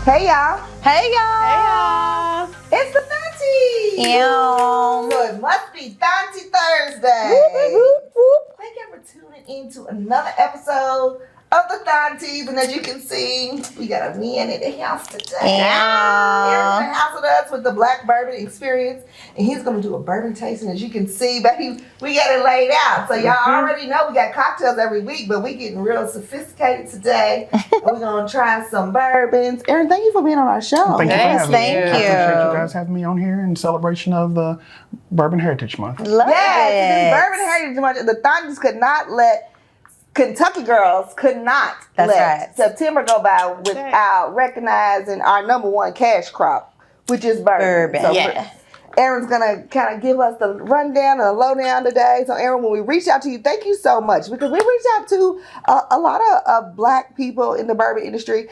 Hey y'all. Hey y'all. Hey y'all. It's the Thaunties. Ew. So it must be Thauntie Thursday. Whoop, whoop, whoop. Thank you for tuning in to another episode of the Thaunties. And as you can see, we got a man in the house today. Aaron's in the house with us with the Black Bourbon Experience. And he's going to do a bourbon tasting. As you can see, baby, we got it laid out. So y'all already know we got cocktails every week, but we getting real sophisticated today. And we're going to try some bourbons. Aaron, thank you for being on our show. Thank you for having me. Thank I appreciate you. you guys having me on here in celebration of the Bourbon Heritage Month. Love Yes, it. this Bourbon Heritage Month, the Thaunties could not let Kentucky girls could not That's let right. September go by without recognizing our number one cash crop, which is bourbon. So Yeah. Aaron's gonna kind of give us the rundown and the lowdown today. So Aaron, when we reached out to you, thank you so much because we reached out to a lot of Black people in the bourbon industry.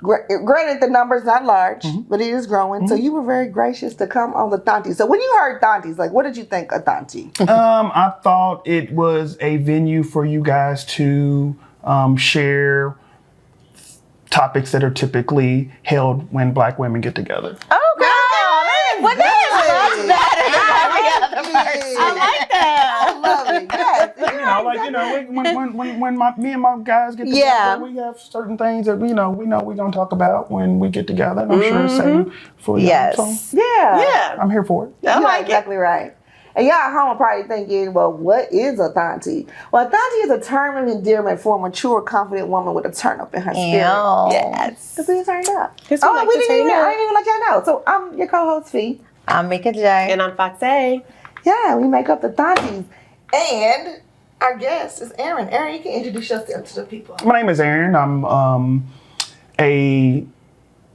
Granted, the number's not large, but it is growing. So you were very gracious to come on the Thaunties. So when you heard Thaunties, like, what did you think of Thauntie? I thought it was a venue for you guys to share topics that are typically held when Black women get together. Oh, girl. Well, that is much better than every other person. I like that. I love it. Yes. When me and my guys get together, Yeah. we have certain things that we know we're gonna talk about when we get together. And I'm sure it's same for you. Yes. So Yeah. I'm here for it. You're exactly right. And y'all at home are probably thinking, well, what is a Thauntie? Well, a Thauntie is a term of endearment for a mature, confident woman with a turn up in her spirit. Ew. Yes. Because we turned up. Oh, I didn't even let y'all know. So I'm your co-host, Fee. I'm Mika J. And I'm Foxay. Yeah, we make up the Thaunties. And our guest is Aaron. Aaron, you can introduce yourself to the people. My name is Aaron. I'm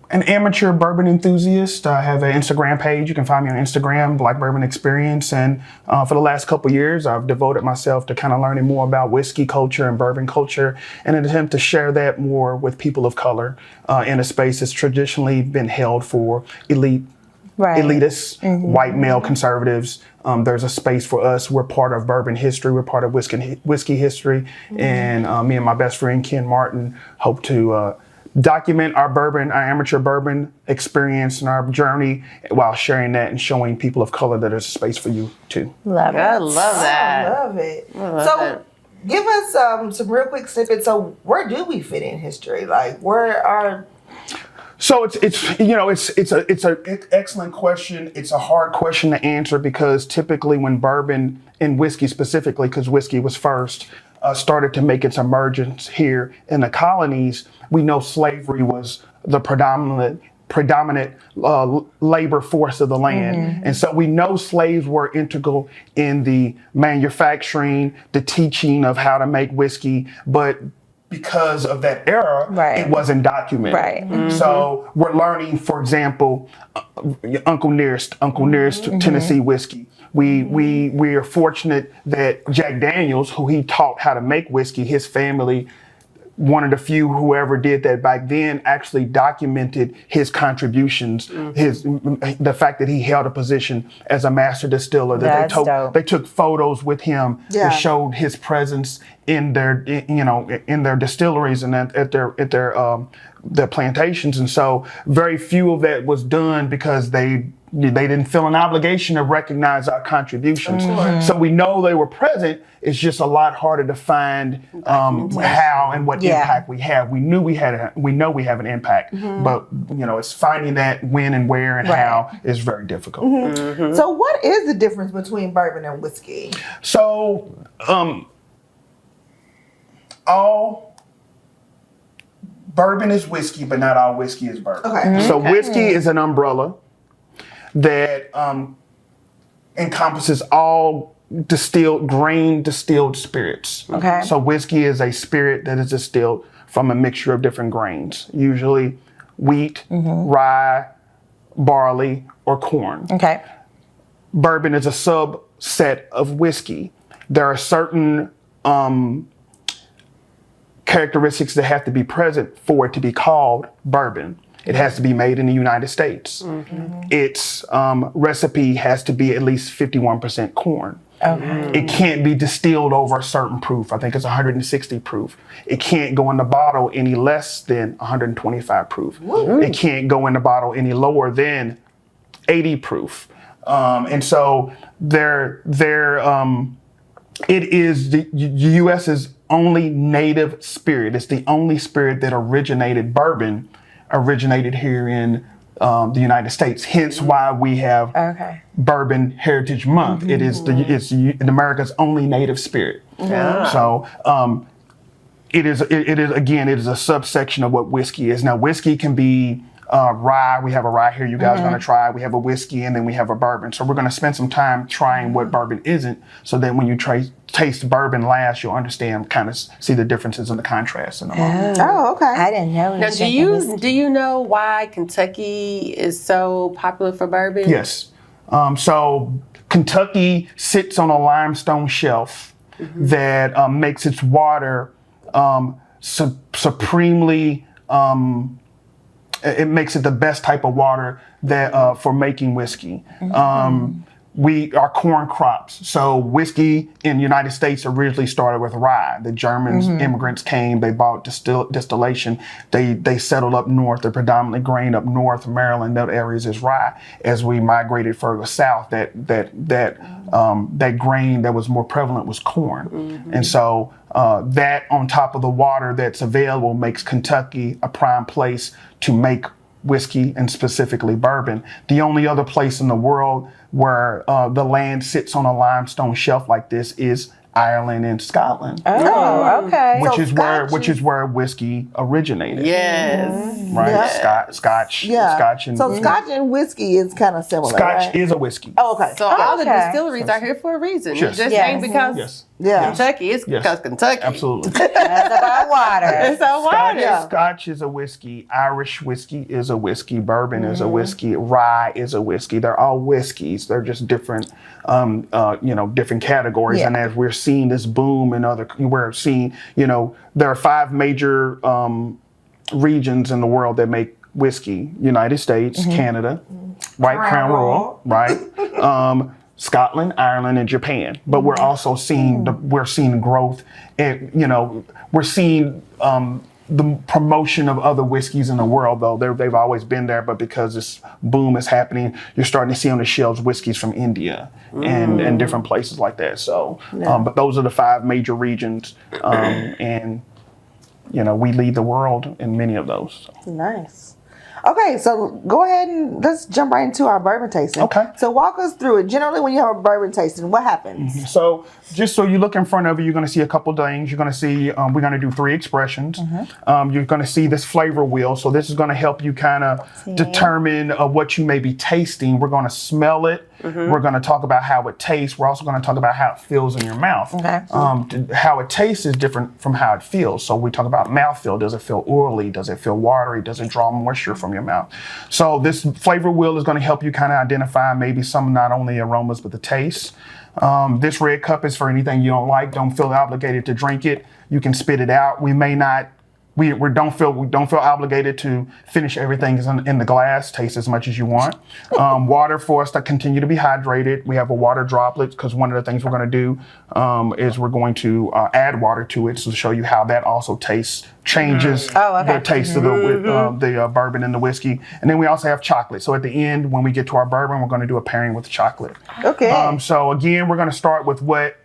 an amateur bourbon enthusiast. I have an Instagram page. You can find me on Instagram, Black Bourbon Experience. And for the last couple years, I've devoted myself to kind of learning more about whiskey culture and bourbon culture in an attempt to share that more with people of color in a space that's traditionally been held for elitists, white male conservatives. There's a space for us. We're part of bourbon history. We're part of whiskey history. And me and my best friend, Ken Martin, hope to document our amateur bourbon experience and our journey while sharing that and showing people of color that there's a space for you too. Love it. I love that. I love it. So give us some real quick snippets. So where do we fit in history? Like where are... So it's an excellent question. It's a hard question to answer because typically when bourbon and whiskey specifically, because whiskey was first, started to make its emergence here in the colonies, we know slavery was the predominant labor force of the land. And so we know slaves were integral in the manufacturing, the teaching of how to make whiskey, but because of that era, it wasn't documented. Right. So we're learning, for example, Uncle Nearest Tennessee whiskey. We are fortunate that Jack Daniels, who he taught how to make whiskey, his family, one of the few who ever did that back then, actually documented his contributions, the fact that he held a position as a master distiller. That they took photos with him that showed his presence in their distilleries and at their plantations. And so very few of that was done because they didn't feel an obligation to recognize our contributions. So we know they were present. It's just a lot harder to find how and what impact we have. We know we have an impact, but it's finding that when and where and how is very difficult. So what is the difference between bourbon and whiskey? So all bourbon is whiskey, but not all whiskey is bourbon. Okay. So whiskey is an umbrella that encompasses all grain distilled spirits. Okay. So whiskey is a spirit that is distilled from a mixture of different grains, usually wheat, rye, barley, or corn. Okay. Bourbon is a subset of whiskey. There are certain characteristics that have to be present for it to be called bourbon. It has to be made in the United States. Its recipe has to be at least 51% corn. Okay. It can't be distilled over a certain proof. I think it's 160 proof. It can't go in the bottle any less than 125 proof. It can't go in the bottle any lower than 80 proof. And so it is the U.S.'s only native spirit. It's the only spirit that bourbon originated here in the United States. Hence why we have Bourbon Heritage Month. It is it's America's only native spirit. So it is a subsection of what whiskey is. Now whiskey can be rye. We have a rye here you guys are going to try. We have a whiskey, and then we have a bourbon. So we're going to spend some time trying what bourbon isn't, so that when you taste bourbon last, you'll understand, kind of see the differences and the contrasts in the moment. Oh, okay. I didn't know. Now, do you know why Kentucky is so popular for bourbon? Yes. So Kentucky sits on a limestone shelf that makes its water supremely. It makes it the best type of water that for making whiskey. Our corn crops. So whiskey in the United States originally started with rye. The Germans, immigrants came, they bought distillation. They settled up north. They're predominantly grain up north, Maryland, that areas is rye. As we migrated further south, that grain that was more prevalent was corn. And so that on top of the water that's available makes Kentucky a prime place to make whiskey, and specifically bourbon. The only other place in the world where the land sits on a limestone shelf like this is Ireland and Scotland. Oh, okay. Which is where whiskey originated. Yes. Right. Yeah. Scotch. Yeah. Scotch and So Scotch and whiskey is kind of similar. Scotch right? is a whiskey. Oh, okay. So all the distilleries are here for a reason. Yes. It just Yes. ain't because Yes. Yeah. Kentucky. It's because Kentucky. Absolutely. That's about water. It's our water. Scotch is a whiskey. Irish whiskey is a whiskey. Bourbon is a whiskey. Rye is a whiskey. They're all whiskeys. They're just different, different categories. Yeah. And as we're seeing this boom in we're seeing, there are 5 major regions in the world that make whiskey: United States, Canada, right? Crown Royal, right? Scotland, Ireland, and Japan. But we're also seeing growth, and we're seeing the promotion of other whiskeys in the world. Though they've always been there, but because this boom is happening, you're starting to see on the shelves whiskeys from India and different places like that. So, but those are the 5 major regions, and we lead the world in many of those. So. Nice. Okay, so go ahead and let's jump right into our bourbon tasting. Okay. So walk us through it. Generally, when you have a bourbon tasting, what happens? So just so you look in front of you, you're going to see a couple things. You're going to see, we're going to do 3 expressions. You're going to see this flavor wheel. So this is going to help you kind of determine what you may be tasting. We're going to smell it. We're going to talk about how it tastes. We're also going to talk about how it feels in your mouth. Okay. How it tastes is different from how it feels. So we talk about mouthfeel. Does it feel oily? Does it feel watery? Does it draw moisture from your mouth? So this flavor wheel is going to help you kind of identify maybe some not only aromas but the taste. This red cup is for anything you don't like. Don't feel obligated to drink it. You can spit it out. We may not. We don't feel obligated to finish everything in the glass. Taste as much as you want. Water for us to continue to be hydrated. We have a water droplet because one of the things we're going to do is we're going to add water to it to show you how that also changes the taste of the bourbon and the whiskey. And then we also have chocolate. So at the end, when we get to our bourbon, we're going to do a pairing with chocolate. Okay. So again, we're going to start with what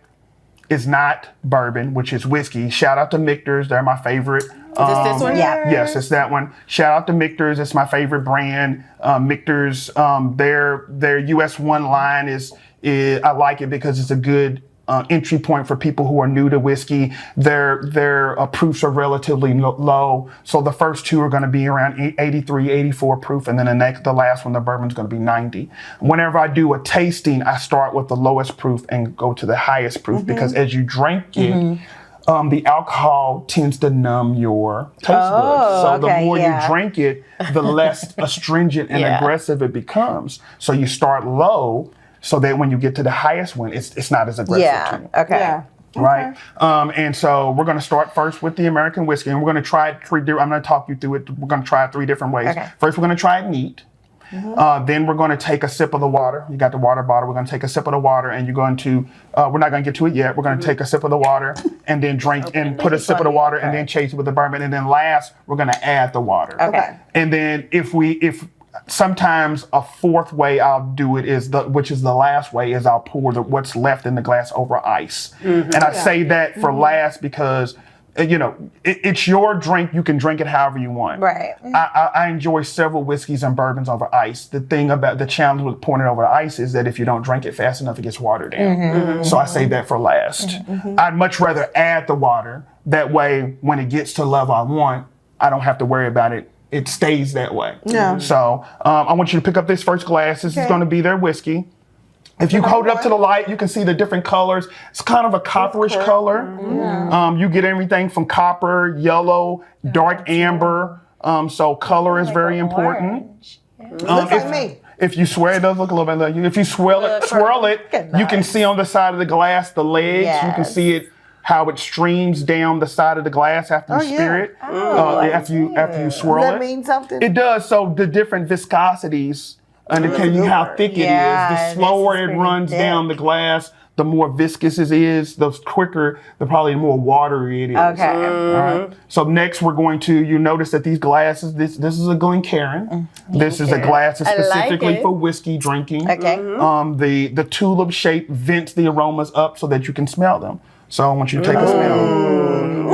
is not bourbon, which is whiskey. Shout out to Michter's. They're my favorite. Is this one? Yeah. Yes, it's that one. Shout out to Michter's. It's my favorite brand. Michter's, their US 1 line is I like it because it's a good entry point for people who are new to whiskey. Their proofs are relatively low. So the first 2 are going to be around 83, 84 proof. And then the last one, the bourbon's going to be 90. Whenever I do a tasting, I start with the lowest proof and go to the highest proof because as you drink it, the alcohol tends to numb your taste buds. So the more you drink it, the less astringent and aggressive it becomes. So you start low so that when you get to the highest one, it's not as aggressive to you. Okay. Yeah. Right? And so we're going to start first with the American whiskey, and we're going to try it I'm going to talk you through it. We're going to try it 3 different ways. Okay. First, we're going to try it neat. Then we're going to take a sip of the water. You got the water bottle. We're going to take a sip of the water, and you're going to. We're not going to get to it yet. We're going to take a sip of the water, and then drink, and put a sip of the water, and then chase it with the bourbon, and then last we're going to add the water. Okay. And then if sometimes a fourth way I'll do it which is the last way, is I'll pour what's left in the glass over ice. And I say that for last because, it's your drink. You can drink it however you want. Right. I enjoy several whiskeys and bourbons over ice. The thing about the challenge with pouring it over ice is that if you don't drink it fast enough, it gets watered down. So I save that for last. I'd much rather add the water. That way, when it gets to the level I want, I don't have to worry about it. It stays that way. Yeah. So I want you to pick up this first glass. This is going to be their whiskey. If you hold it up to the light, you can see the different colors. It's kind of a copperish color. You get everything from copper, yellow, dark amber. So color is very important. Looks like me. If you swirl, it does look a little bit like you. If you swirl it, you can see on the side of the glass the legs. You can see it, how it streams down the side of the glass after you stir it. After you swirl it. Does that mean something? It does. So the different viscosities, depending on how thick it is, the slower it runs down the glass, the more viscous it is, the quicker, probably the more watery it is. Okay. All right. So next we're going to, you notice that these glasses, this is a Glencairn. This is a glass that's specifically for whiskey drinking. Okay. The tulip shape vents the aromas up so that you can smell them. So I want you to take a smell.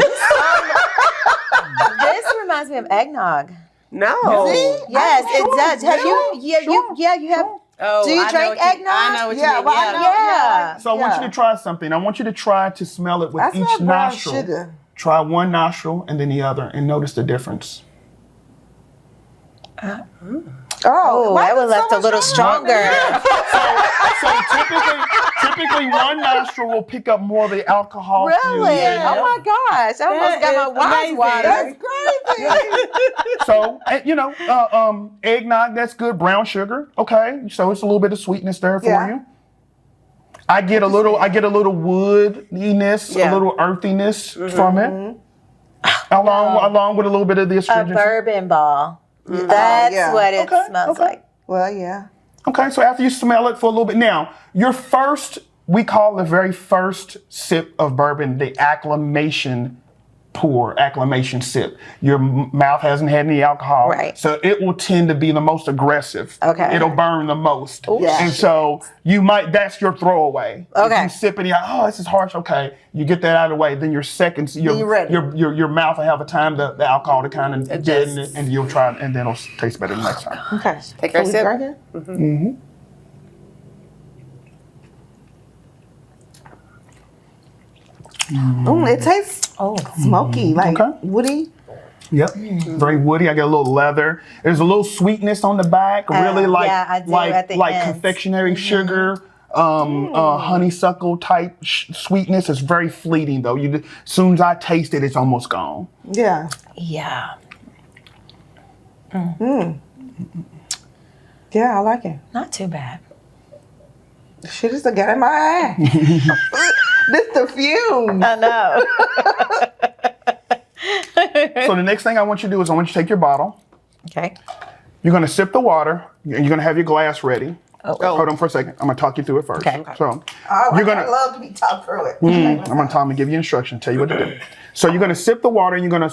This reminds me of eggnog. No. Yes, it does. Have you? Yeah, you have. Oh, do you drink eggnog? I know what you mean. Well, I know. Yeah. So I want you to try something. I want you to try to smell it with That's each not brown nostril. sugar. Try one nostril and then the other, and notice the difference. Oh, why that is was it so left a much little stronger. So typically one nostril will pick up more of the alcohol. Really? fumes. Oh my gosh! I almost got my wine water. That's crazy. So eggnog, that's good. Brown sugar, okay. So it's a little bit of sweetness there for you. I get a little woodiness, a little earthiness from it, along with a little bit of the A astringent. bourbon ball. That's what it smells like. Well, yeah. Okay, so after you smell it for a little bit, now we call the very first sip of bourbon the acclimation sip. Your mouth hasn't had any alcohol, right? So it will tend to be the most aggressive. Okay, it'll burn the most, yeah. And so that's your throwaway. Okay, if you sip it, this is harsh. Okay, you get that out of the way. Then your mouth will have a time the alcohol to kind of deaden it, and you'll try, and then it'll taste better the next time. Okay, take our sip. It tastes smoky, like woody. Yep, very woody. I get a little leather. There's a little sweetness on the back, really like confectionery sugar, honeysuckle type sweetness. It's very fleeting though. As soon as I taste it, it's almost gone. Yeah. Yeah. Yeah, I like it. Not too bad. Shit is to get in my eye. This the fume. I know. So the next thing I want you to do is I want you to take your bottle. Okay. You're going to sip the water, and you're going to have your glass ready. Hold on for a second. I'm going to talk you through it first. Okay. So I love to be talked through it. I'm going to give you instructions, tell you what to do. So you're going to sip the water, and you're going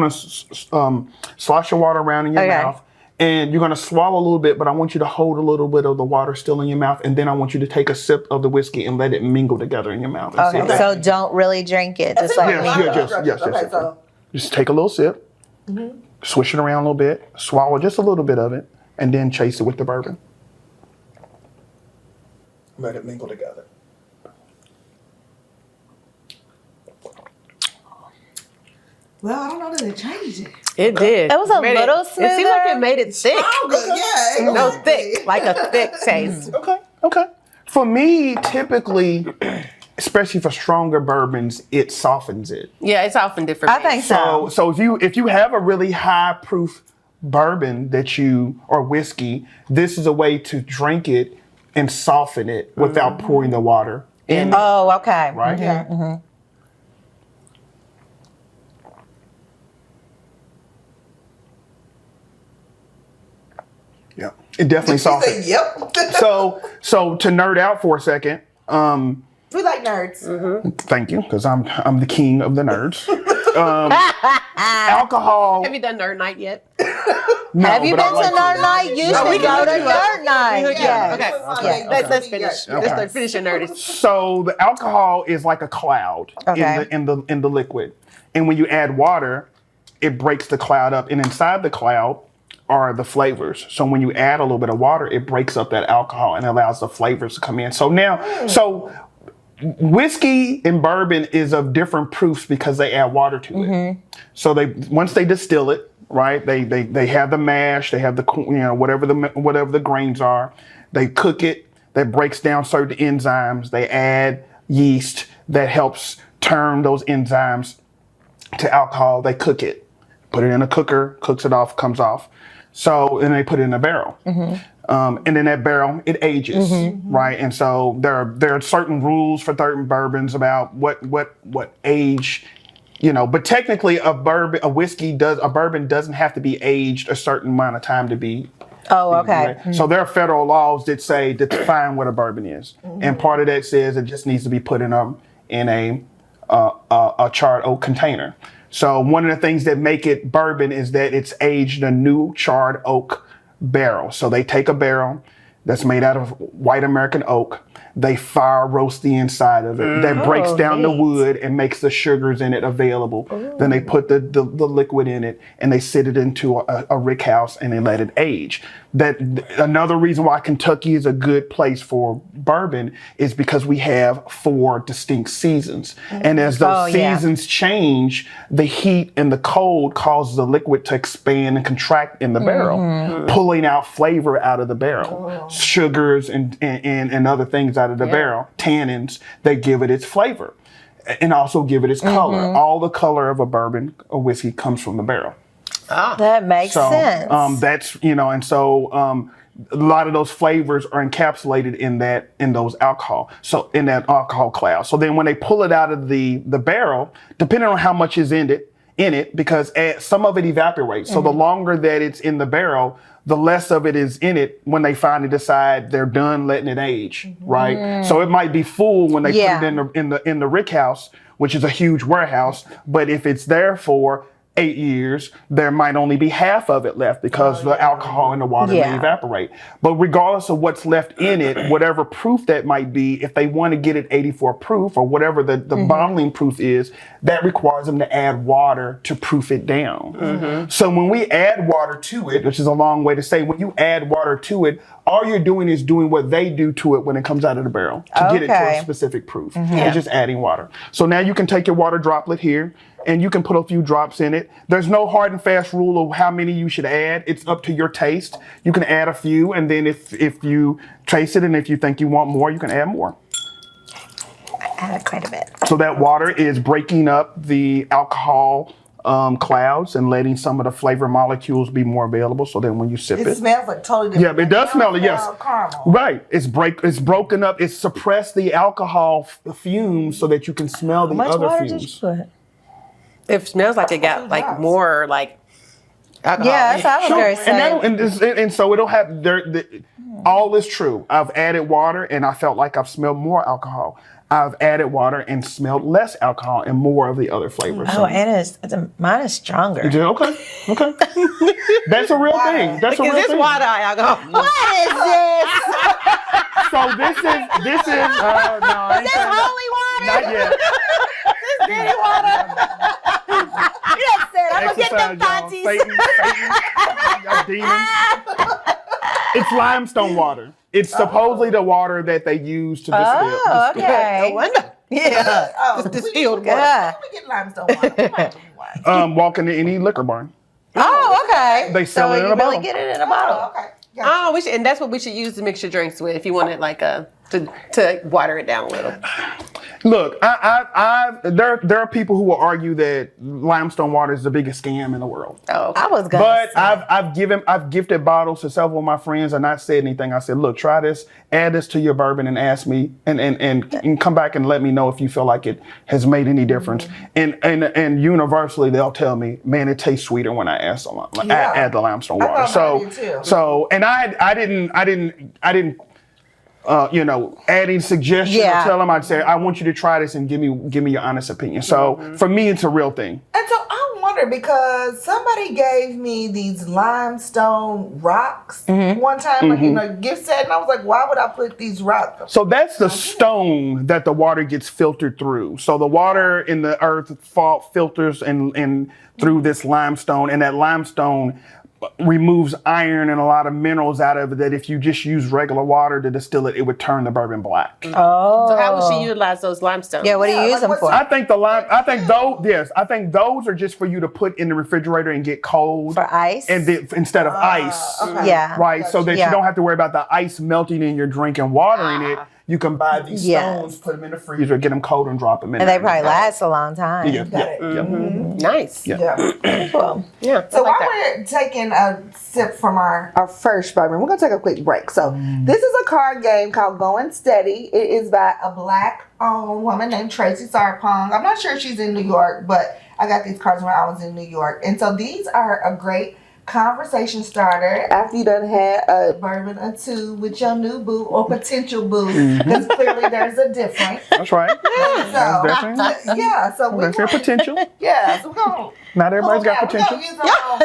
to slosh your water around in your mouth. And you're going to swallow a little bit, but I want you to hold a little bit of the water still in your mouth. And then I want you to take a sip of the whiskey and let it mingle together in your mouth. Okay, so don't really drink it. Just like yes. Just take a little sip, swish it around a little bit, swallow just a little bit of it, and then chase it with the bourbon. Let it mingle together. Well, I don't know that it changed it. It did. It was a little smoother. It seemed like it made it thick. Yeah. No, thick, like a thick taste. Okay. For me, typically, especially for stronger bourbons, it softens it. Yeah, it's often different. I think so. So if you have a really high proof bourbon or whiskey, this is a way to drink it and soften it without pouring the water in. Oh, okay. Right? Yeah. Mm-hmm. Yep. It definitely She salty. said, yep. So to nerd out for a second, We like nerds. thank you, because I'm the king of the nerds. Alcohol. Have you done nerd night yet? No, Have you but been I to like Nerd Night? You No, we should go can to hook you up. Nerd Night. hook you Yes. up. Okay. Okay. Let's finish. Okay. Let's finish your nerdy. So the alcohol is like a cloud Okay. in the liquid, and when you add water, it breaks the cloud up, and inside the cloud are the flavors. So when you add a little bit of water, it breaks up that alcohol and allows the flavors to come in. So now, whiskey and bourbon is of different proofs because they add water to it. So once they distill it, right? They have the mash, they have the whatever the grains are. They cook it. That breaks down certain enzymes. They add yeast that helps turn those enzymes to alcohol. They cook it, put it in a cooker, cooks it off, comes off. So and they put it in a barrel. And in that barrel, it ages, right? And so there are certain rules for certain bourbons about what age, But technically, a bourbon doesn't have to be aged a certain amount of time to be. Oh, okay. Right? So there are federal laws that define what a bourbon is, and part of that says it just needs to be put in a charred oak container. So one of the things that make it bourbon is that it's aged in a new charred oak barrel. So they take a barrel that's made out of white American oak. They fire roast the inside of it. That breaks down the wood and makes the sugars in it available. Then they put the liquid in it and they sit it into a rick house and they let it age. Another reason why Kentucky is a good place for bourbon is because we have 4 distinct seasons. And as those seasons change, the heat and the cold causes the liquid to expand and contract in the barrel, pulling out flavor out of the barrel. Sugars and other things out of the barrel, tannins that give it its flavor and also give it its color. All the color of a bourbon or whiskey comes from the barrel. That makes sense. That's and so a lot of those flavors are encapsulated in that in that alcohol cloud. So then when they pull it out of the barrel, depending on how much is in it, because some of it evaporates. So the longer that it's in the barrel, the less of it is in it when they finally decide they're done letting it age, right? So it might be full when they put it in the rick house, which is a huge warehouse. But if it's there for 8 years, there might only be half of it left because the alcohol and the water may evaporate. But regardless of what's left in it, whatever proof that might be, if they want to get it 84 proof or whatever the bottling proof is, that requires them to add water to proof it down. So when we add water to it, which is a long way to say, when you add water to it, all you're doing is doing what they do to it when it comes out of the barrel to get it to a specific proof. It's just adding water. So now you can take your water droplet here and you can put a few drops in it. There's no hard and fast rule of how many you should add. It's up to your taste. You can add a few, and then if you taste it and if you think you want more, you can add more. I added quite a bit. So that water is breaking up the alcohol clouds and letting some of the flavor molecules be more available. So then when you sip It it, smells like totally different. yeah, it does smell it. Yes, Caramel. right. It's broken up. It's suppressed the alcohol fumes so that you can smell the How much other water fumes. did you put? It smells like it got like more like alcohol. Yeah, that's what I was going to say. And so it'll have all is true. I've added water and I felt like I've smelled more alcohol. I've added water and smelled less alcohol and more of the other flavors. Oh, mine is stronger. Okay. That's a real thing. That's a real Is this thing. water alcohol? What is this? So this is no, I ain't Is this saying holy water? not yet. Dirty water. You just said, I'm going to get them Exercise, y'all. Thaunties. Satan, y'all demons. It's limestone water. It's supposedly the water that they use to distill. Oh, okay. No wonder. Yeah. Oh, It's distilled water. Yeah. we get limestone water. We might be wise. Walk into any liquor barn. Oh, okay. They sell so it in you a really bottle. get it in a bottle. Oh, okay. Gotcha. Oh, and that's what we should use to mix your drinks with if you wanted like to water it down a little. Look, there are people who will argue that limestone water is the biggest scam in the world. Oh, I was gonna. But say. I've gifted bottles to several of my friends and not said anything. I said, look, try this, add this to your bourbon, and ask me, and come back and let me know if you feel like it has made any difference. And universally, they'll tell me, man, it tastes sweeter when I add the limestone water. So and I didn't. Adding suggestions or tell them, I'd say, I want you to try this and give me your honest opinion. So for me, it's a real thing. And so I wonder, because somebody gave me these limestone rocks one time, like gift set, and I was like, why would I put these rocks? So that's the stone that the water gets filtered through. So the water in the earth filters and through this limestone, and that limestone removes iron and a lot of minerals out of it that if you just use regular water to distill it, it would turn the bourbon black. So how would she utilize those limestones? Yeah, what do you use them for? I think those are just for you to put in the refrigerator and get cold. For ice? And instead of ice. Okay. Yeah. Right, so that you don't have to worry about the ice melting in your drink and watering it. You can buy these stones, put them in the freezer, get them cold, and drop them in. And they probably last a long time. Nice. Cool. Yeah. So while we're taking a sip from our first bourbon, we're going to take a quick break. So this is a card game called Going Steady. It is by a Black-owned woman named Tracy Sarpong. I'm not sure if she's in New York, but I got these cards when I was in New York. And so these are a great conversation starter after you done had a bourbon or two with your new boo or potential boo, because clearly there's a difference. That's right. So we That's your potential. so we're going. Not everybody's got potential.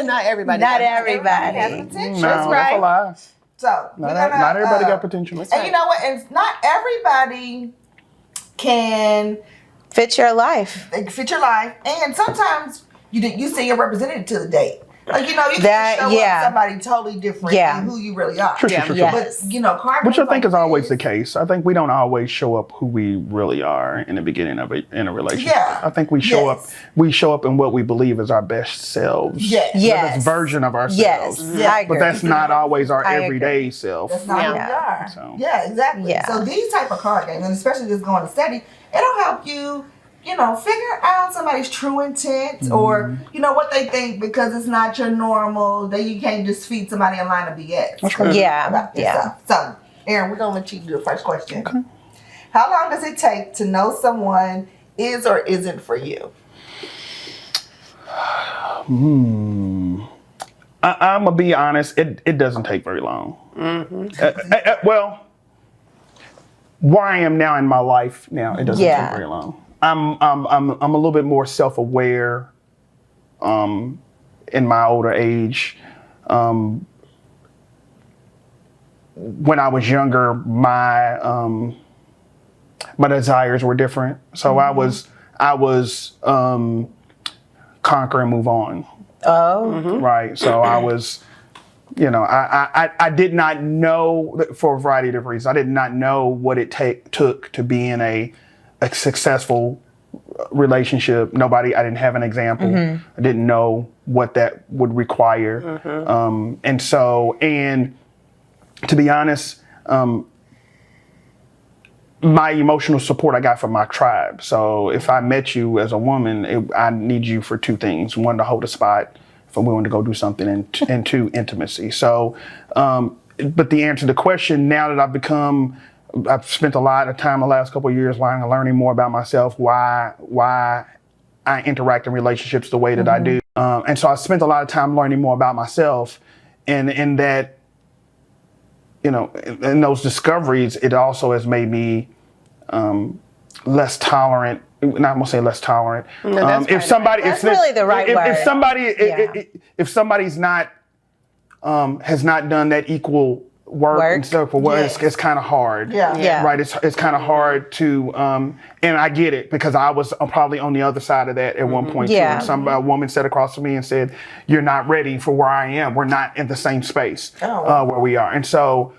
Not everybody. Not everybody. has potential. No, that's a lie. So Not everybody got potential. And you know what? And not everybody can Fit your life. fit your life, and sometimes you see your representative to the date. Like, you can That- show up somebody totally different than who you really are. Sure. But, card Which I games think like is always this- the case. I think we don't always show up who we really are in the beginning of it in a relationship. Yeah. I think we show up in what we believe is our best selves. Yes. The best version of ourselves. Yes. I agree. But that's not always our I agree. everyday self. That's not who we are. So. Yeah, exactly. Yeah. So these type of card games, and especially this Going Steady, it'll help you, figure out somebody's true intent or, what they think, because it's not your normal, that you can't just feed somebody a line of BS. That's right. Yeah. About this Yeah. stuff. So, Aaron, we're going to let you do the first question. Okay. How long does it take to know someone is or isn't for you? I'm going to be honest, it doesn't take very long. Well, where I am now in my life now, it doesn't take very long. I'm a little bit more self-aware in my older age. When I was younger, my desires were different. So I was conquer and move on. Oh. Right. So I was, I did not know, for a variety of different reasons, I did not know what it took to be in a successful relationship. I didn't have an example. I didn't know what that would require. And to be honest, my emotional support I got from my tribe. So if I met you as a woman, I need you for two things. One, to hold a spot if I'm willing to go do something, and two, intimacy. So, but the answer to the question, now that I've spent a lot of time the last couple of years learning more about myself, why I interact in relationships the way that I do. And so I spent a lot of time learning more about myself, and in that, in those discoveries, it also has made me less tolerant. Not gonna say less tolerant. If somebody, That's really the right word. If somebody's not has not done that equal work and stuff for what it's kind of hard. Right. It's kind of hard to and I get it, because I was probably on the other side of that at one point too. A woman sat across from me and said, "You're not ready for where I am. We're not in the same space where we are." And so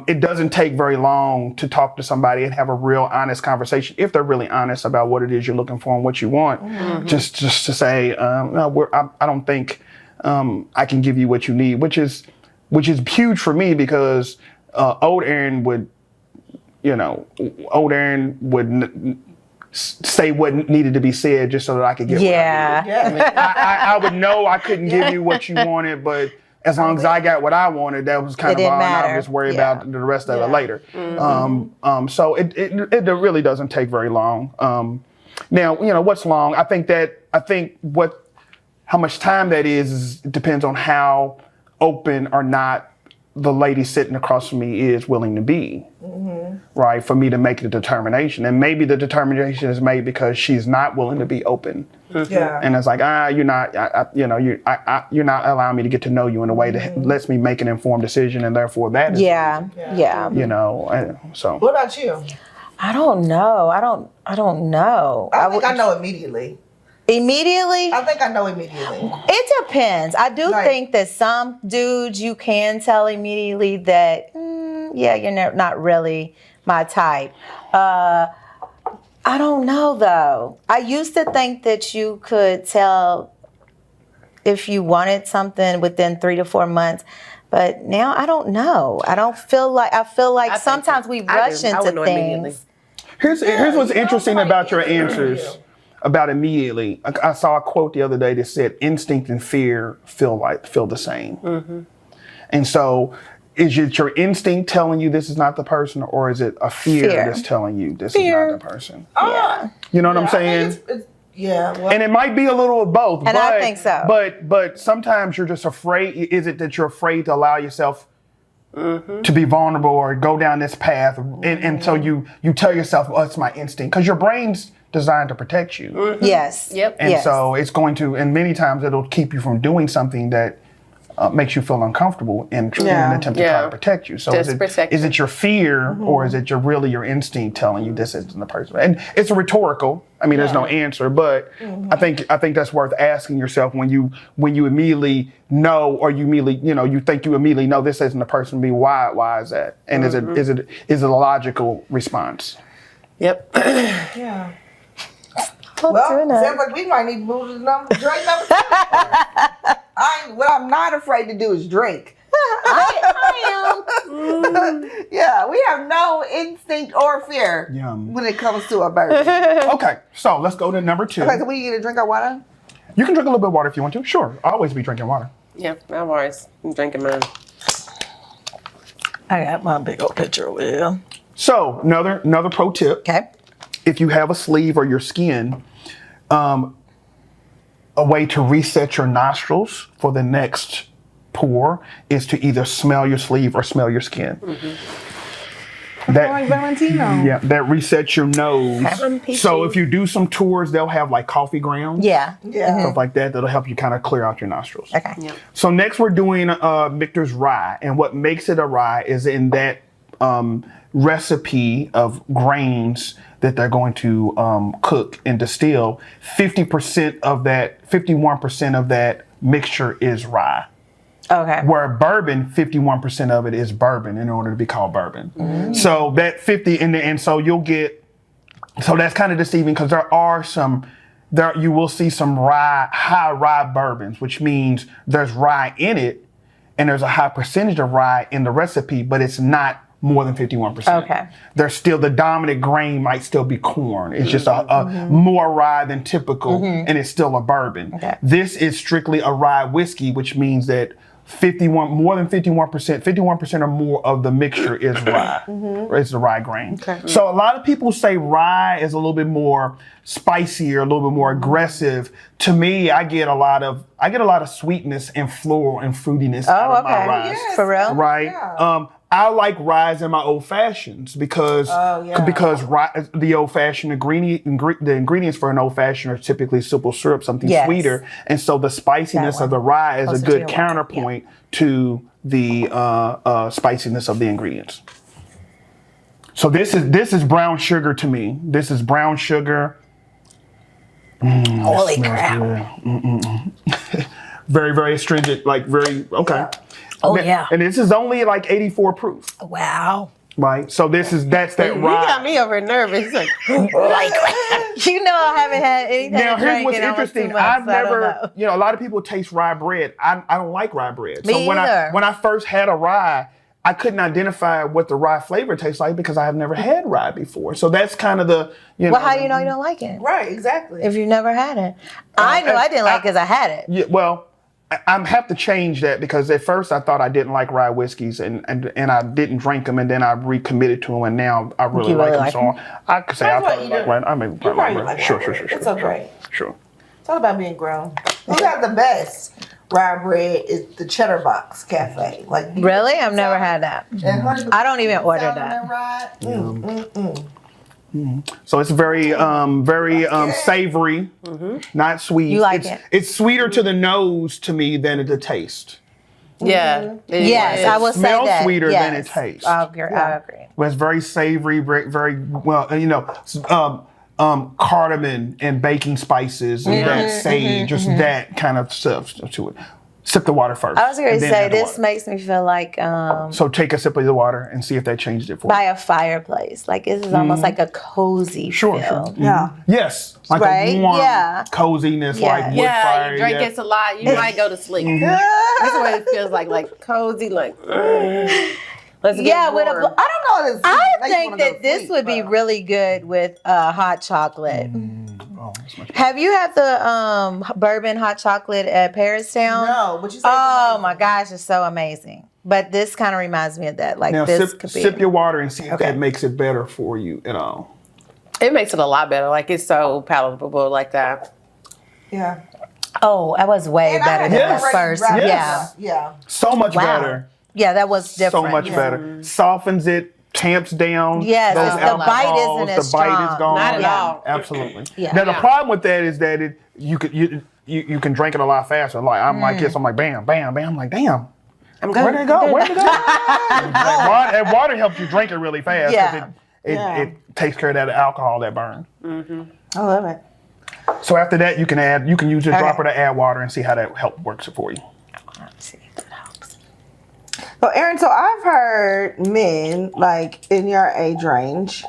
it doesn't take very long to talk to somebody and have a real honest conversation, if they're really honest about what it is you're looking for and what you want. Just to say, no, I don't think I can give you what you need, which is huge for me, because old Aaron would say what needed to be said just so that I could get what I needed. Yeah. I would know I couldn't give you what you wanted, but as long as I got what I wanted, that was kind of all. And I'll just worry about the rest of it later. So it really doesn't take very long. Now, you know, what's long? I think how much time that is depends on how open or not the lady sitting across from me is willing to be, right? For me to make the determination. And maybe the determination is made because she's not willing to be open. Yeah. And it's like, you're not allowing me to get to know you in a way that lets me make an informed decision, and therefore that is, you know, so. What about you? I don't know. I don't know. I think I know immediately. Immediately? I think I know immediately. It depends. I do think that some dudes you can tell immediately that, you're not really my type. I don't know though. I used to think that you could tell if you wanted something within 3 to 4 months. But now I don't know. I feel like sometimes we rush into things. Here's what's interesting about your answers. About immediately, I saw a quote the other day that said, "Instinct and fear feel the same." And so, is it your instinct telling you this is not the person, or is it a fear. that's telling you this is not the person? You know what I'm saying? Well, and it might be a little of both. And I think so. But sometimes you're just afraid. Is it that you're afraid to allow yourself to be vulnerable or go down this path, and so you tell yourself, "Oh, it's my instinct," because your brain's designed to protect you. Yes. Yep. And so it's going to, and many times it'll keep you from doing something that makes you feel uncomfortable in an attempt to try to protect you. So is it your fear or is it your instinct telling you this isn't the person? And it's rhetorical. I mean, there's no answer, but I think that's worth asking yourself when you immediately know, or you immediately, you think you immediately know this isn't the person. Why is that? And is it a logical response? Yep. Yeah. Well, sounds like we might need to move to drink number 2. What I'm not afraid to do is drink. I am. Yeah, we have no instinct or fear when it comes to a bourbon. Okay, so let's go to number 2. Okay, so we need to drink our water? You can drink a little bit of water if you want to. Sure, I'll always be drinking water. Yeah, I've always been drinking mine. I got my big old pitcher over here. So another pro tip. Okay. If you have a sleeve or your skin, a way to reset your nostrils for the next pour is to either smell your sleeve or smell your skin. That, like Valentino. Yeah, that resets your nose. So if you do some tours, they'll have like coffee grounds. Stuff like that. That'll help you kind of clear out your nostrils. Okay. Yeah. So next we're doing Michter's rye. And what makes it a rye is in that recipe of grains that they're going to cook and distill, 51% of that mixture is rye. Okay. Where bourbon, 51% of it is bourbon in order to be called bourbon. So that 50, and so you'll get, so that's kind of deceiving because you will see some high rye bourbons, which means there's rye in it and there's a high percentage of rye in the recipe, but it's not more than 51%. Okay. There's still, the dominant grain might still be corn. It's just a more rye than typical, and it's still a bourbon. Okay. This is strictly a rye whiskey, which means that more than 51% or more of the mixture is rye. It's the rye grain. Okay. So a lot of people say rye is a little bit more spicier, a little bit more aggressive. To me, I get a lot of sweetness and floral and fruitiness out of my rye. Yes. For real? Right? Yeah. I like rye in my old fashions because rye, the old fashioned the ingredients for an old fashioned are typically simple syrup, something sweeter, and so the spiciness of the rye is a good counterpoint to the spiciness of the ingredients. So this is brown sugar to me. This is brown sugar. Holy crap! Very, very astringent, like very okay. Oh yeah. And this is only like 84 proof. Wow. Right. So that's that You rye. got me over nervous. Like, You know I haven't had anything Now to here's drink what's in almost interesting. 2 months, I've so I don't never, know. a lot of people taste rye bread. I don't like rye bread. Me so when either. I first had a rye, I couldn't identify what the rye flavor tastes like because I have never had rye before. So that's kind of the, Well, how you know you don't like it? Right, exactly. If you've never had it. I know I didn't like it because I had it. Yeah, well, I have to change that because at first I thought I didn't like rye whiskeys and I didn't drink them, and then I recommitted to them, and now I really You like really them. like So I could say I That's probably what like rye. I mean, You probably rye. like Sure. It's okay. Sure. It's all about being grown. Who got the best rye bread is the Cheddar Box Cafe. Like Really? I've never had that. I don't even order that. So it's very savory, not sweet. You like it? It's sweeter to the nose to me than the taste. Yeah. Yes, I will say Smells that. sweeter yes. than it tastes. I agree. But it's very savory, very well, cardamom and baking spices and that sage, just that kind of stuff to it. Sip the water first. I was going and to then say, add the this water. makes me feel like So take a sip of the water and see if that changed it for by you. a fireplace. Like this is almost like a cozy Sure. feel. Yeah. Yes, like Right? a warm Yeah. coziness, Yeah. like wood Yeah, fire. you drink it a lot, you might go to sleep. That's what it feels like cozy, like. Let's get Yeah, with a, warm. I don't know. This I makes you think wanna go that this sleep, would be but- really good with hot chocolate. Oh, that's much better. Have you had the bourbon hot chocolate at Paristown? No, but you said Oh my gosh, it's so amazing. But this kind of reminds me of that. Like Now this sip, could be. sip your water and see if Okay. that makes it better for you at all. It makes it a lot better. Like it's so palatable like that. Yeah. Oh, that was way And better I than had the already first. wrapped it Yeah. up. Yeah. So much Wow. better. Yeah, that was different. So much better. Softens it, tamps down. Yes, those it's- the bite alcohols, isn't as the bite is strong. gone. Not at Yeah. all. Absolutely. Yeah. Now the Yeah. problem with that is that you can drink it a lot faster. Like I'm like this. I'm like bam, bam, bam. I'm like damn. I'm good. Where'd it go? Where'd it go? That water helps you drink it really fast. 'Cause Yeah. It takes care of that alcohol that burn. I love it. So after that, you can use your Okay. dropper to add water and see how that works it for you. Let's see if that helps. So Aaron, so I've heard men like in your age range.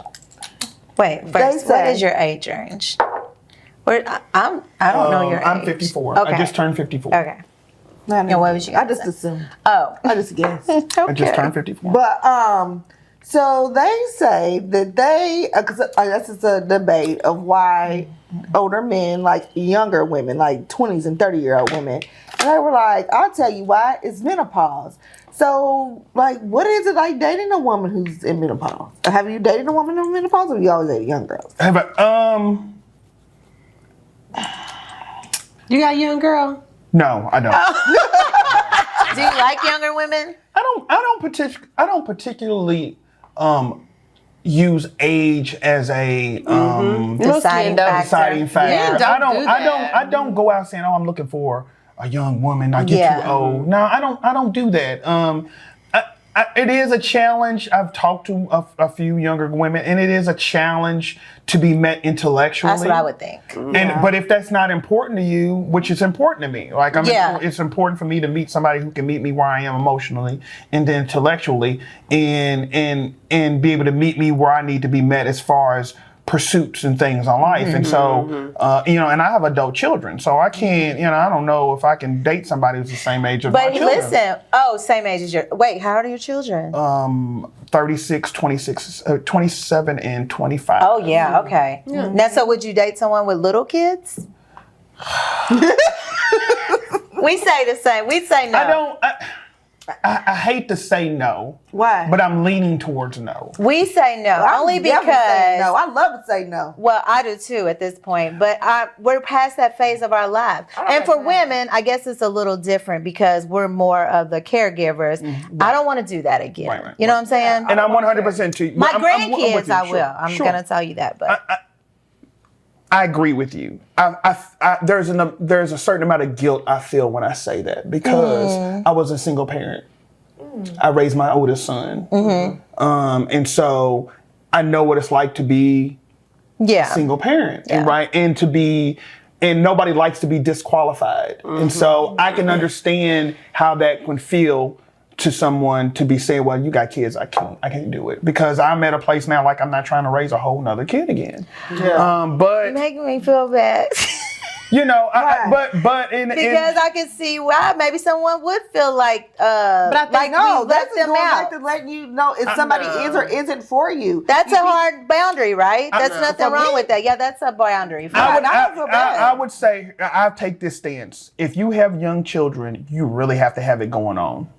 Wait, first, what say- is your age range? I don't know your age. I'm 54. Okay. I just turned 54. Okay. And what was you I gonna just say? assumed. Oh. I just guessed. I just turned 54. But so they say that because I guess it's a debate of why older men like younger women, like 20s and 30-year-old women, and they were like, "I'll tell you why. It's menopause." So, like, what is it like dating a woman who's in menopause? Have you dated a woman in menopause, or have you always dated young girls? You got a young girl? No, I don't. Do you like younger women? I don't particularly use age as a Deciding factor. deciding factor. Yeah. Don't do that. I don't go out saying, "Oh, I'm looking for a young woman. I get Yeah. too old." No, I don't do that. It is a challenge. I've talked to a few younger women, and it is a challenge to be met intellectually. That's what I would think. But if that's not important to you, which is important to me, like Yeah. it's important for me to meet somebody who can meet me where I am emotionally and then intellectually, and be able to meet me where I need to be met as far as pursuits and things in life. And so, and I have adult children, so I can't, I don't know if I can date somebody who's the same age as my But children. listen, same age as your. Wait, how old are your children? 36, 26, 27, and 25. Oh yeah, okay. Now, so would you date someone with little kids? We say the same. We say no. I hate to say no. Why? Oh, But But I'm leaning towards no. We say no only because. no, I love to say no. Well, I do too at this point, but we're past that phase of our life. And for women, I guess it's a little different because we're more of the caregivers. I don't want to do that again. Right, you know what I'm saying? And I'm 100% to you. My I'm grandkids, with you. I will. Sure, I'm sure. going to tell you that. But I agree with you. There's a certain amount of guilt I feel when I say that because I was a single parent. I raised my oldest son, and so I know what it's like to be a single parent, and and nobody likes to be disqualified, and so I can understand how that can feel to someone to be saying, "Well, you got kids, I can't do it," because I'm at a place now like I'm not trying to raise a whole nother kid again. Yeah. But you're making me feel bad. You know, Right. but Because I can see why maybe someone would feel like I think like No, we that's left just them going back out. to letting you know if somebody is or isn't for you. That's a hard boundary, right? That's know. nothing For wrong me- with that. Yeah, that's a boundary. I would, I don't feel bad. I would say I take this stance. If you have young children, you really have to have it going on.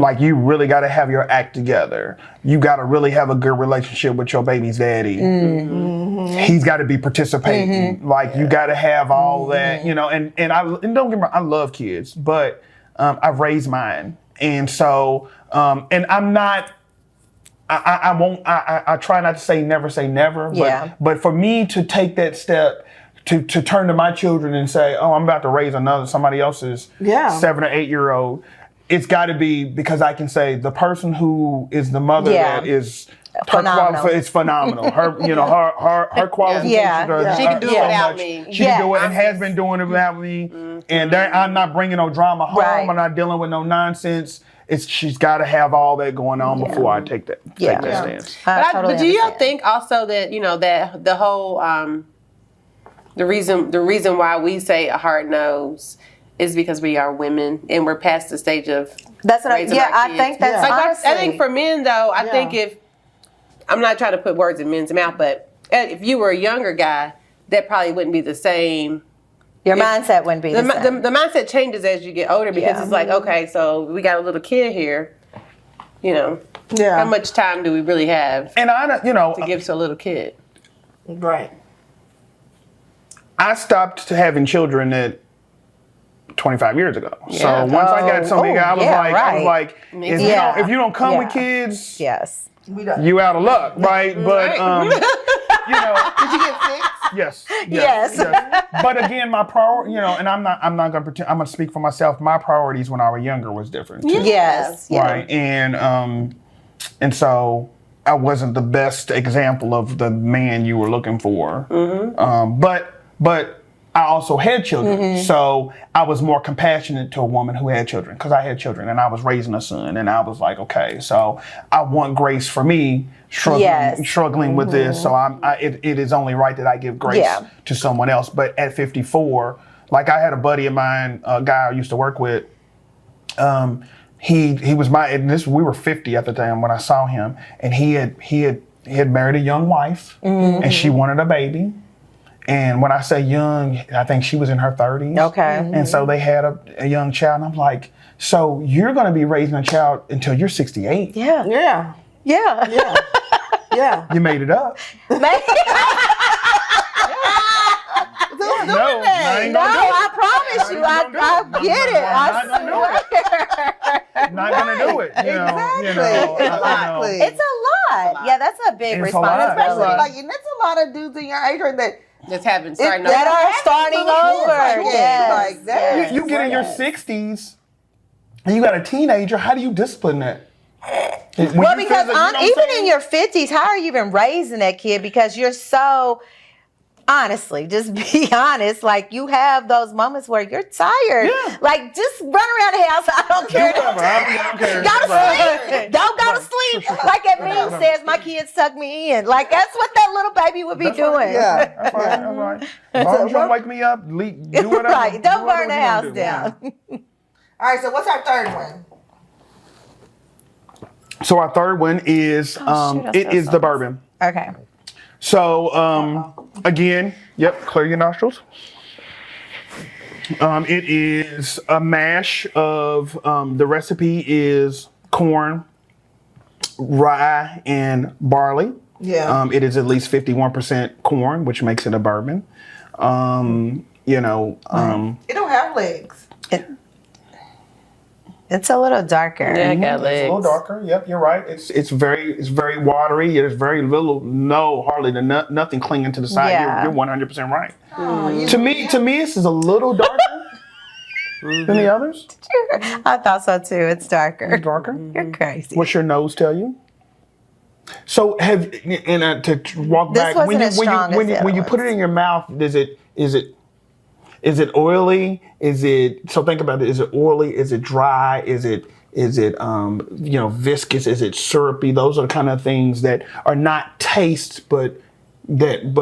Like you really got to have your act together. You got to really have a good relationship with your baby's daddy. He's got to be participating. Like you got to have all that, you know. And don't get me wrong, I love kids, but I've raised mine, and so and I'm not. I won't. I try not to say never. Yeah. But for me to take that step. To turn to my children and say, oh, I'm about to raise somebody else's 7 or 8 year old, it's got to be because I can say the person who is the mother that is phenomenal. It's phenomenal. Her, you know, her qualifications are She can do it so without much. me. She can do it and has been doing it without me. And I'm not bringing no drama home. Right. I'm not dealing with no nonsense. She's got to have all that going on before I take that stance. But do you think also that that the whole the reason why we say a hard nose is because we are women and we're past the stage of That's what raising our I kids. think that's honestly. I think for men though, I think if I'm not trying to put words in men's mouth, but if you were a younger guy, that probably wouldn't be the same. Your mindset wouldn't be the same. The mindset changes as you get older because it's like, okay, so we got a little kid here, how much time do we really have And to give to a little kid? Right. I stopped having children at 25 years ago. So once I got something, I was like, if you don't come with kids, Yes. you out of luck, right? But Did you get fixed? yes. But again, my priority, and I'm not gonna pretend. I'm gonna speak for myself. My priorities when I was younger was different too, Yes. right? And so I wasn't the best example of the man you were looking for. But I also had children, so I was more compassionate to a woman who had children because I had children and I was raising a son, and I was like, okay, so I want grace for me struggling with this, so it is only right that I give grace to someone else. But at 54, like I had a buddy of mine, a guy I used to work with. He was we were 50 at the time when I saw him, and he had married a young wife, and she wanted a baby. And when I say young, I think she was in her 30s. Okay. And so they had a young child, and I'm like, so you're going to be raising a child until you're 68? Yeah. Yeah. Yeah. Yeah. Yeah. You made it up. No, I ain't No, gonna do it. I promise you, I get it. I swear. Not gonna do it. Exactly. It's a lot. Yeah, that's a big It's a lot. responsibility. And that's a lot of dudes in your age range That's starting That over. are starting over. Yes. Like that. You get in your 60s, and you got a teenager. How do you discipline that? Well, because even in your 50s, how are you even raising that kid? Because you're so, honestly, just be honest. Like, you have those moments where you're tired. Yeah. Like, just run around the house. I don't care. I don't care. Go to sleep. Don't go to sleep. Like that meme says, my kids tuck me in. Like, that's what that little baby would be doing. Yeah. That's right. That's right. As long as you don't wake me up, do whatever. Right. Don't do burn whatever the you house wanna do. down. All right, so what's our third one? So our third one is it is the bourbon. Okay. So again, clear your nostrils. It is a mash of the recipe is corn, rye, and barley. Yeah. It is at least 51% corn, which makes it a bourbon. It don't have legs. It's a little darker. Yeah, I got It's a legs. little darker. Yep, you're right. It's very watery. There's very little, hardly nothing clinging to the side. Yeah. You're 100% right. To me, this is a little darker than the others. I thought so too. It's darker. It's darker. You're crazy. What's your nose tell you? So to walk This back wasn't as strong as the when you other put it in your mouth, is it oily? So think about it. Is it oily? Is it dry? Is it viscous? Is it syrupy? Those are the kind of things that are not taste, but that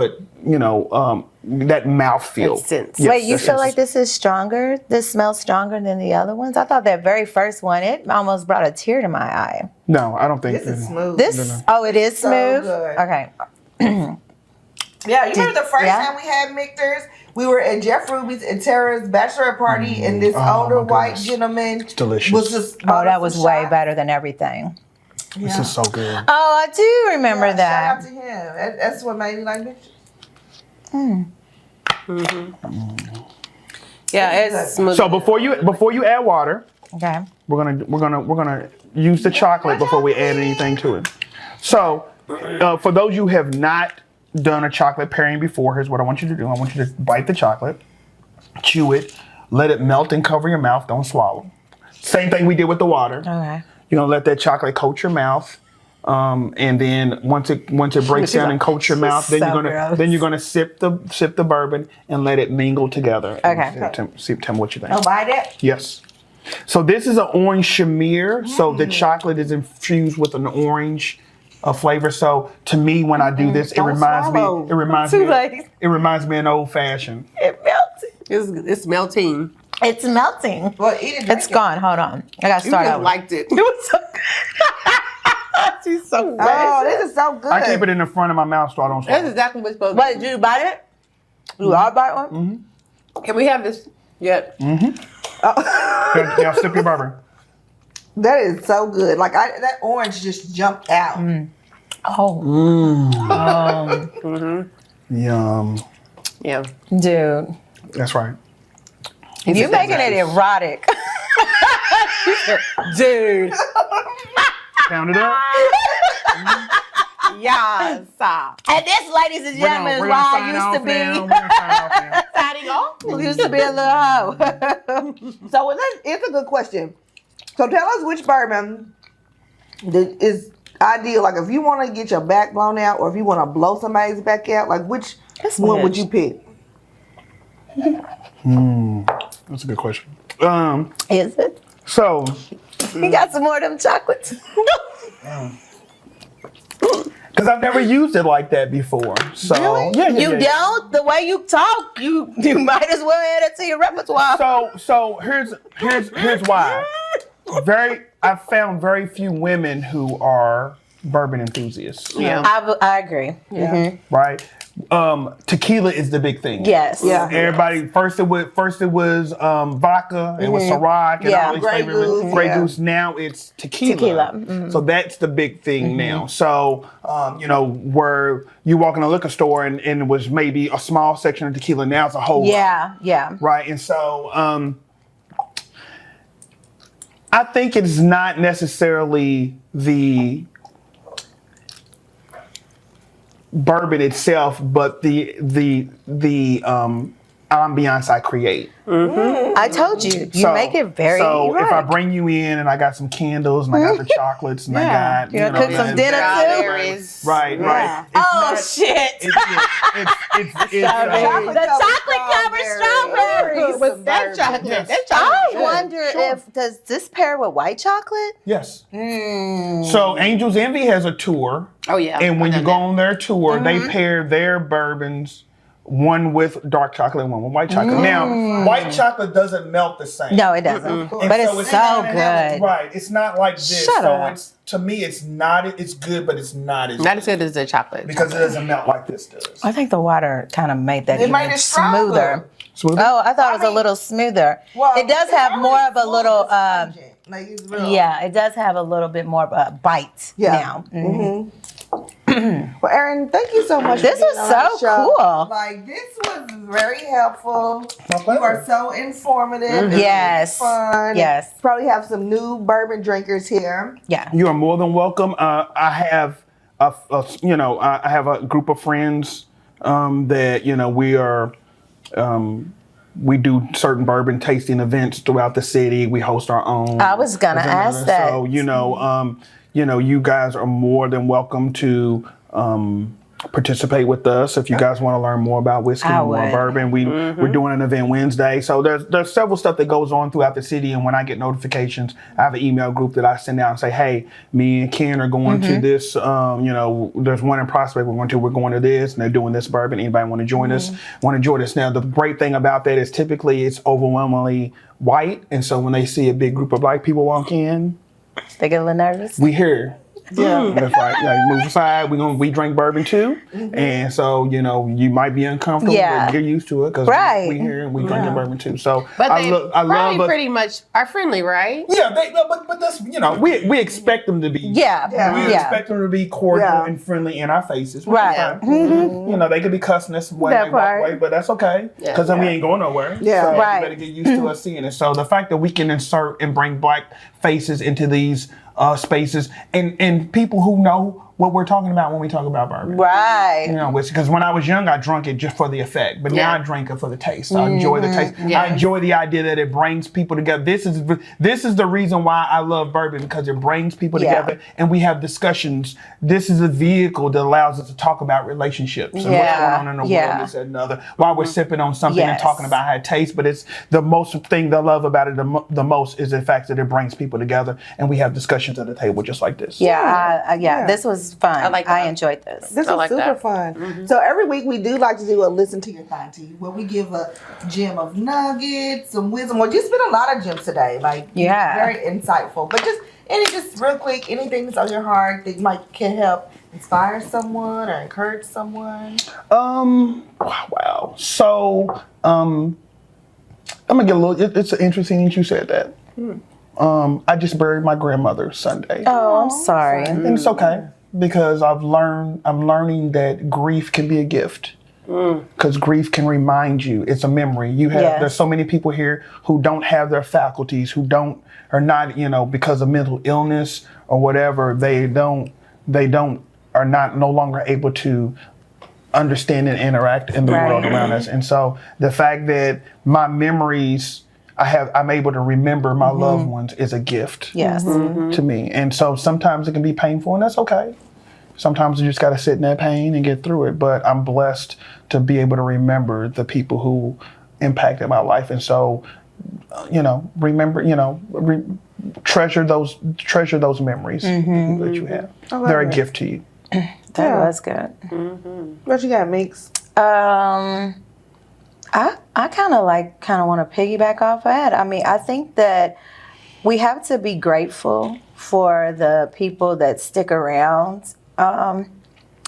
mouthfeel. Sense. Yes, Wait, you that feel sense. like this is stronger? This smells stronger than the other ones? I thought that very first one, it almost brought a tear to my eye. No, I don't think This is smooth. This, oh, it is So smooth? good. Okay. Yeah, you remember the first yeah. time we had Michters? We were at Jeff Ruby's and Tara's bachelorette party, and this Oh, older my white goodness. gentleman It's delicious. was just Oh, bought that us was some way shots. better than everything. This is so good. Oh, I do remember Yeah, that. Shout out to him. That's what made me like Michters. Yeah, it's smooth. So before you add water, Okay. we're gonna use the chocolate before we add anything to it. So for those you have not done a chocolate pairing before, here's what I want you to do. I want you to bite the chocolate, chew it, let it melt and cover your mouth. Don't swallow. Same thing we did with the water. Okay. You're gonna let that chocolate coat your mouth, and then once it breaks down and coats your mouth, then so gross. you're gonna sip the bourbon and let it mingle together. Okay. Tell me what you think. Oh, bite it? Yes. So this is an orange shamir. So the chocolate is infused with an orange flavor. So to me, when I do this, it Don't reminds swallow. me. It reminds Too me. late. It reminds me of an old fashioned. It melted. It's melting. It's melting. Well, eat it. It's gone. Hold on. I got to You start just over. liked it. It was so good. She's so good. Oh, this is so good. I keep it in the front of my mouth so I don't That's swallow. exactly what's supposed What, did you bite it? You all bite one? Can we have this? Yep. Now sip your bourbon. That is so good. Like that orange just jumped out. Oh. Yum. Yeah. Dude. That's right. You making it erotic. Dude. Pound it up. Yes. And this, ladies and gentlemen, is We're why gonna I sign used off to be. now. We're gonna sign off now. Signing off. Used to be a little hoe. So it's a good question. So tell us which bourbon that is ideal. Like if you want to get your back blown out, or if you want to blow somebody's back out, like which That's one would rich. you pick? That's a good question. Is it? So You got some more of them chocolates. because I've never used it like that before. So Really? yeah, You don't? The way you talk, you might as well add it to your repertoire. So here's why. I've found very few women who are bourbon enthusiasts. Yeah. I agree. Mhm. Right. Tequila is the big thing. Yes. Yeah. Everybody first it was vodka, it was Ciroc, and Yeah. all these Grey flavors. Goose, Grey yeah. Goose. Now it's tequila. So that's the big thing now. So where you walk in a liquor store and it was maybe a small section of tequila, now it's a whole lot. Yeah. Right. And so I think it's not necessarily the bourbon itself, but the ambiance I create. I told you. You make it very So if I erotic. bring you in and I got some candles and I got the chocolates and I got You gonna cook some and- dinner too? Strawberries. Right. Yeah. It's Oh not- shit! It's The chocolate covered strawberries. With that chocolate. Yes. That chocolate. I wonder if does this pair with white chocolate? Yes. So Angels Envy has a tour. Oh, yeah. And when I you know go that. on their tour, they pair their bourbons, one with dark chocolate and one with white chocolate. Now, white chocolate doesn't melt the same. No, it doesn't. And But it's so not- good. Right. It's not like this. Shut so up. it's to me it's not it's good, but it's not as Not as good as the chocolate. because it doesn't melt like this does. I think the water kind of made that It even made it stronger. smoother. Smooth. Oh, I thought it was I a mean- little smoother. Well, It does it's have already more of a full, little. it's pungent. Like it's real. Yeah, it does have a little bit more of a bite Yeah. now. Well, Erin, thank you so much. This for being was on our so show. cool. Like this was very helpful. My You pleasure. are so informative. It's Yes. fun. Yes. Probably have some new bourbon drinkers here. Yeah. You are more than welcome. I have I have a group of friends that we are. We do certain bourbon tasting events throughout the city. We host our own. I was gonna ask that. So you guys are more than welcome to participate with us if you guys want to learn more about whiskey I and more would. bourbon. We're doing an event Wednesday, so there's several stuff that goes on throughout the city. And when I get notifications, I have an email group that I send out and say, hey, me and Ken are going to this. There's one in Prospect we're going to this, and they're doing this bourbon. Anybody want to join us? Now, the great thing about that is typically it's overwhelmingly white, and so when they see a big group of black people walk in, They get a little nervous. we hear. Yeah, that's right. Yeah, move aside. We drink bourbon too, and so you might be uncomfortable, Yeah. but get used to it because Right. we here and we drinking bourbon too. So But I they love us. pretty much are friendly, right? Yeah, but that's we expect them to be. Yeah. We Yeah. expect them to be cordial Yeah. and friendly in our faces. Right. They could be cussing us when That they walk part. away, but that's okay because then we ain't going nowhere. Yeah. So Right. you better get used to us seeing it. So the fact that we can insert and bring black faces into these spaces and people who know what we're talking about when we talk about bourbon. Right. Because when I was young, I drunk it just for the effect, but now I drink it for the taste. I enjoy the taste. Yeah. I enjoy the idea that it brings people together. This is the reason why I love bourbon, because it brings people Yeah. together and we have discussions. This is a vehicle that allows us to talk about relationships and what's Yeah. going on in the Yeah. world, this and another, while we're sipping on something and Yes. talking about how it tastes. But it's the most thing that I love about it the most is the fact that it brings people together and we have discussions at the table just like this. Yeah. This was fun. I like that. I enjoyed this. This I is like super that. fun. So every week we do like to do a listen to your Thauntie, where we give a gem of nuggets, some wisdom, or just been a lot of gems today. Like very insightful. But just real quick, anything that's on your heart that can help inspire someone or encourage someone. Wow. So I'm gonna get a little. It's interesting that you said that. I just buried my grandmother Sunday. Oh, I'm sorry. And it's okay because I'm learning that grief can be a gift. Because grief can remind you, it's a memory. There's so many people here who don't have their faculties, are not, because of mental illness or whatever, are no longer able to understand and interact in the world around us. And so the fact that my memories, I'm able to remember my loved ones is a gift to me. And so sometimes it can be painful, and that's okay. Sometimes you just got to sit in that pain and get through it. But I'm blessed to be able to remember the people who impacted my life. And so, remember, treasure those memories that you have. They're a gift to you. That was good. What you got, Mix? I kind of want to piggyback off of that. I mean, I think that we have to be grateful for the people that stick around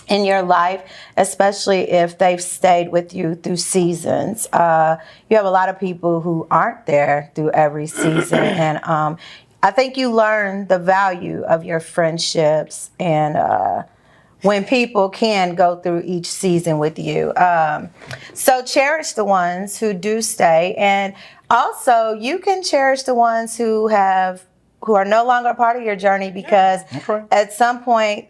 in your life, especially if they've stayed with you through seasons. You have a lot of people who aren't there through every season, and I think you learn the value of your friendships and when people can go through each season with you. So cherish the ones who do stay, and also you can cherish the ones who are no longer a part of your journey because at some point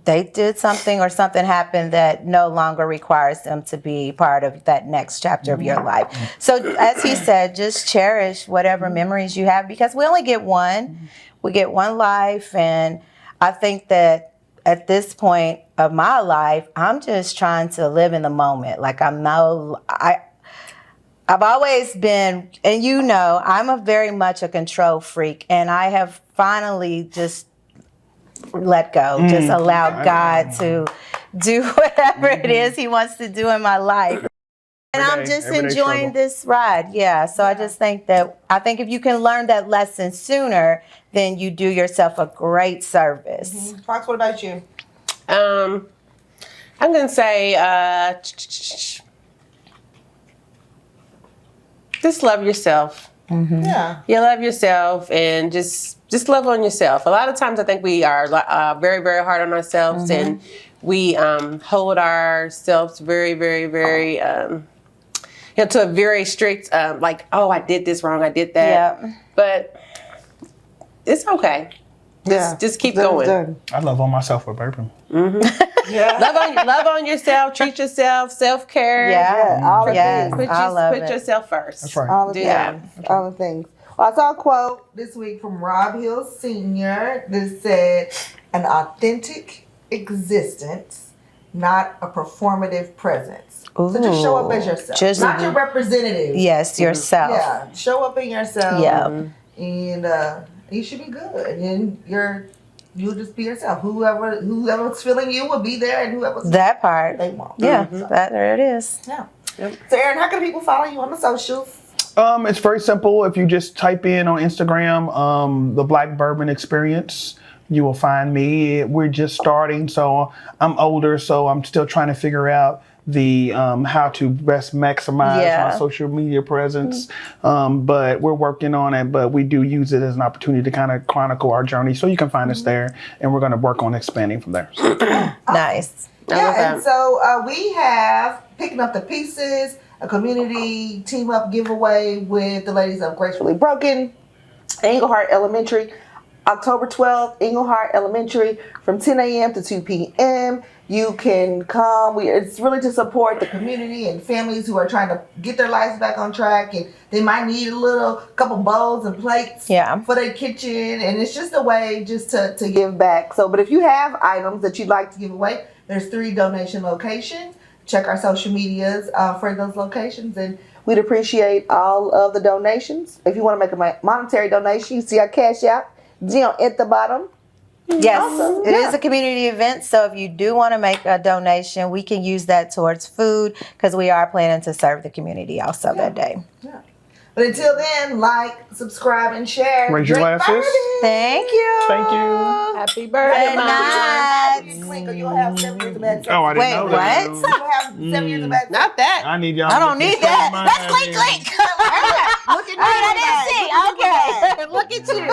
they did something or something happened that no longer requires them to be part of that next chapter of your life. So as he said, just cherish whatever memories you have because we only get one. We get one life, and I think that at this point of my life, I'm just trying to live in the moment. Like I've always been, and I'm very much a control freak, and I have finally just let go, just allow God to do whatever it is He wants to do in my life. And I'm just enjoying this ride. Yeah. So I just think if you can learn that lesson sooner, then you do yourself a great service. Fox, what about you? I'm gonna say just love yourself. Yeah. You love yourself and just love on yourself. A lot of times I think we are very, very hard on ourselves and we hold ourselves very, very, very to a very strict I did this wrong, I did that. Yeah. But it's okay. Just keep going. I love on myself with bourbon. Love on yourself, treat yourself, self-care. All the things. Put yourself first. That's right. All the Do things. that. All the things. Well, I saw a quote this week from Rob Hill Sr. that said, "An authentic existence, not a performative presence. So just show up as yourself, Just- not your representative. Yes, yourself. Yeah, show up in yourself. Yeah. And you should be good. And you'll just be yourself. Whoever's feeling you will be there, and whoever's That part. they won't. Yeah, that there it is. Yeah. So Aaron, how can people follow you on the socials? It's very simple. If you just type in on Instagram, the Black Bourbon Experience, you will find me. We're just starting, so I'm older, so I'm still trying to figure out the how to best maximize my social media presence. But we're working on it. But we do use it as an opportunity to kind of chronicle our journey. So you can find us there, and we're going to work on expanding from there. Nice. Yeah, and so we have Picking Up the Pieces, a community team up giveaway with the ladies of Gracefully Broken, Englehart Elementary, October 12th, Englehart Elementary from 10 a.m. to 2 p.m. You can come. It's really to support the community and families who are trying to get their lives back on track, and they might need a couple bowls and plates for their kitchen, and it's just a way just to give back. So, but if you have items that you'd like to give away, there's 3 donation locations. Check our social medias for those locations, and we'd appreciate all of the donations. If you want to make a monetary donation, you see our cash out down at the bottom. Yes, Awesome. it is a community event, so if you do want to make a donation, we can use that towards food because we are planning to serve the community also that day. Yeah. But until then, like, subscribe, and share. Raise your Drink glasses. bourbon. Thank you. Thank you. Happy birthday, Good Mom. night. Clink, or you'll have 7 years of bad sex. Oh, I didn't Wait, know what? that. You'll have 7 years of bad sex. Not that. I need y'all. I to don't get need this that. out of That's my clink head. clink. Look at All right, I didn't see. Okay. Look at you.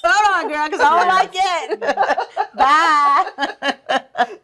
Hold on, girl, because I don't like it. Bye.